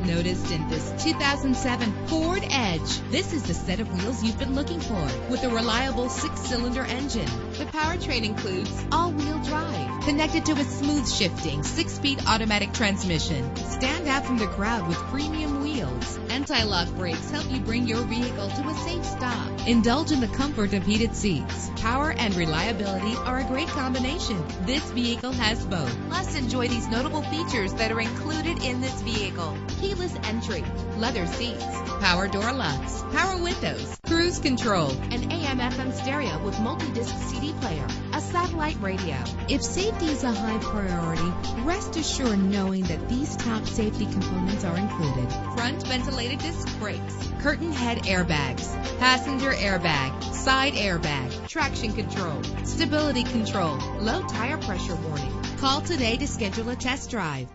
noticed in this 2007 Ford Edge. This is the set of wheels you've been looking for, with a reliable 6-cylinder engine. The powertrain includes all-wheel drive, connected to a smooth shifting 6-speed automatic transmission. Stand out from the crowd with premium wheels. Anti-lock brakes help you bring your vehicle to a safe stop. Indulge in the comfort of heated seats. Power and reliability are a great combination. This vehicle has both. Plus, enjoy these notable features that are included in this vehicle: keyless entry, leather seats, power door locks, power windows, cruise control, an AM/FM stereo with multi-disc CD player, a satellite radio. If safety is a high priority, rest assured knowing that these top safety components are included: front ventilated disc brakes, curtain head airbags, passenger airbag, side airbag, traction control, stability control, low tire pressure warning. Call today to schedule a test drive.